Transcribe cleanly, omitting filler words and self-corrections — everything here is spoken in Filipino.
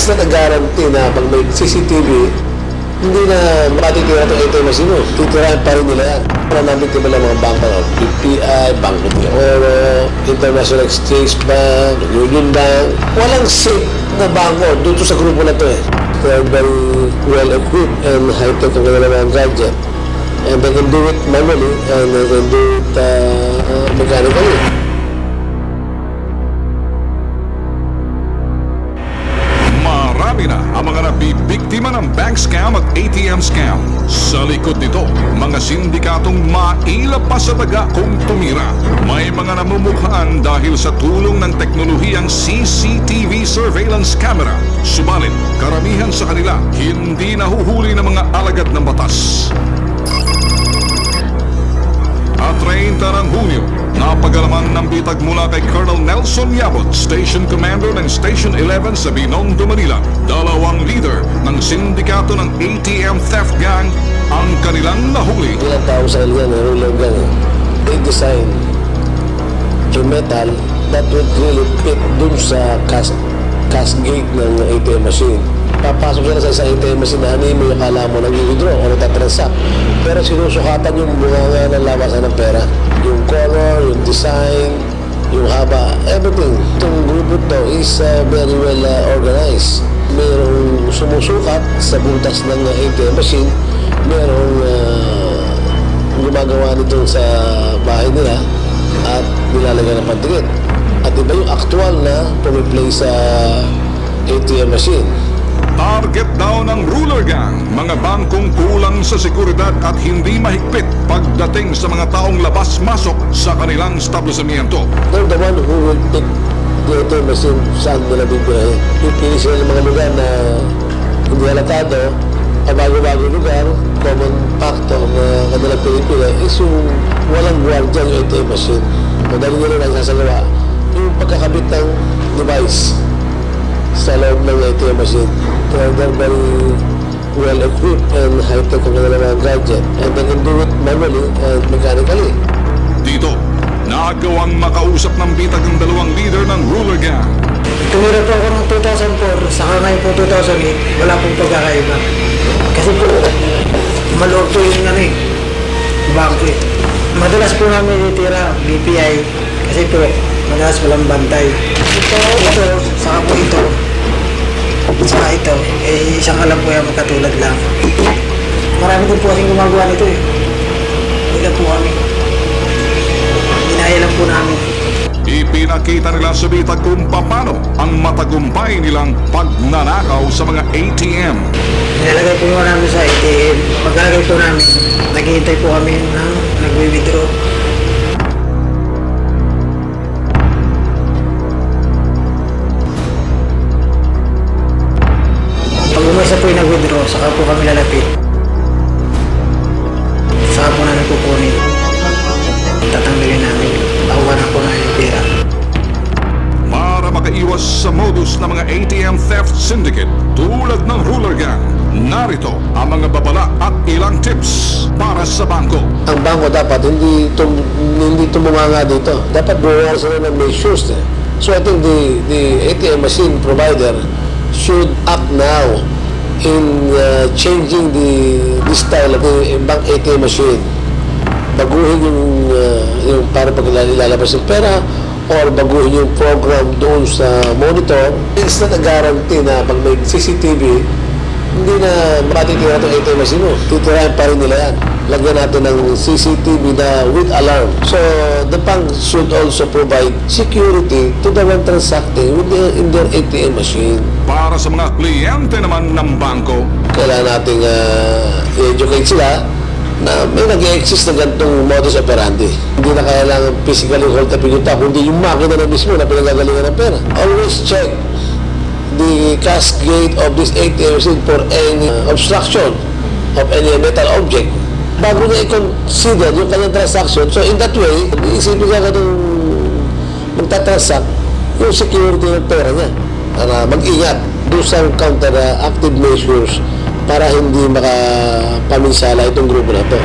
It's not a guarantee na pag may CCTV, hindi na matitira itong ATM machine mo. Titirahan pa rin nila yan. Para namin tibala mga bangko, BPI, Bangko de Oro, International Exchange Bank, Union Bank. Walang safe na bangko dito sa grupo na to eh. They are very well equipped and high-tech ang kanilang mga gadget. And they can do it manually and they can do it mechanically. Marami na ang mga nabibiktima ng bank scam at ATM scam. Sa likod nito, mga sindikatong mailap pa sa daga kung tumira. May mga namumukhaan dahil sa tulong ng teknolohiyang CCTV surveillance camera. Subalit, karamihan sa kanila hindi nahuhuli ng mga alagad ng batas. At 30 ng Hunyo, napagalaman ng bitag mula kay Colonel Nelson Yabot, Station Commander ng Station 11 sa Binondo, Manila. Dalawang leader ng sindikato ng ATM theft gang ang kanilang nahuli. Ilang tao sa kanila na ruler gang, they design a metal that would really fit dun sa cash gate ng ATM machine. Papasok sila sa isang ATM machine na ano yung akala mo nag-withdraw o nagtatransact. Pero sinusukatan yung bunga ng labasan ng pera. Yung color, yung design, yung haba, everything. Itong grupo to is very well organized. Merong sumusukat sa butas ng ATM machine. Merong gumagawa nito sa bahay nila at nilalagyan ng pantikit. At iba yung actual na pumiplay sa ATM machine. Target daw ng ruler gang, mga bangkong kulang sa seguridad at hindi mahigpit pagdating sa mga taong labas-masok sa kanilang establishmento. They're the one who will pick the ATM machine saan nila bibirahin. Pipili sila ng mga lugar na hindi halatado, bago-bago lugar. Common factor na kanilang pinipili is yung walang guardia yung ATM machine. Madali nila na isasagawa yung pagkakabit ng device sa loob ng ATM machine. They're very well equipped and high-tech ang kanilang mga gadget. And they can do it manually and mechanically. Dito, nagawang makausap ng bitag ng dalawang leader ng ruler gang. Tumira po ako ng 2004, saka ngayon po 2008, wala pong pagkakaiba. Kasi po, maluwag po yung bangko eh. Madalas po namin itira, BPI, kasi po, madalas walang bantay. Ito, saka po ito, saka ito, isang alam po yan, magkatulad lang. Marami din po kasing gumagawa nito eh. Wala po kami. Ginaya lang po namin. Ipinakita nila sa bitag kung paano ang matagumpay nilang pagnanakaw sa mga ATM. Nilalagay po namin sa ATM. Pagkalagay po namin, naghihintay po kami ng nagwi-withdraw. Pag umisa po yung nag-withdraw, saka po kami lalapit. Saka po namin kukunin. Tatanggalin namin. Takuha na po namin yung pera. Para makaiwas sa modus ng mga ATM theft syndicate tulad ng ruler gang, narito ang mga babala at ilang tips para sa bangko. Ang bangko dapat hindi tumunganga dito. Dapat buwan sila ng measures. So I think the ATM machine provider should act now in changing the style of the bank ATM machine. Baguhin yung para pag ilalabas yung pera or baguhin yung program doon sa monitor. It's not a guarantee na pag may CCTV, hindi na matitira itong ATM machine mo. Titirahan pa rin nila yan. Lagyan natin ng CCTV na with alarm. So, the bank should also provide security to the one transacting in their ATM machine. Para sa mga kliyente naman ng bangko, Kailangan nating i-educate sila na may nag-exist na ganitong modus operandi. Hindi na kailangan physically hold up yung tao, kundi yung makina na mismo na pinagagalingan ng pera. Always check the cash gate of this ATM machine for any obstruction of any metal object bago niya i-consider yung kanyang transaction. So in that way, iisipin ka nung magtatransact yung security ng pera niya. Para mag-ingat doon sa counteractive measures para hindi makapaminsala itong grupo na to.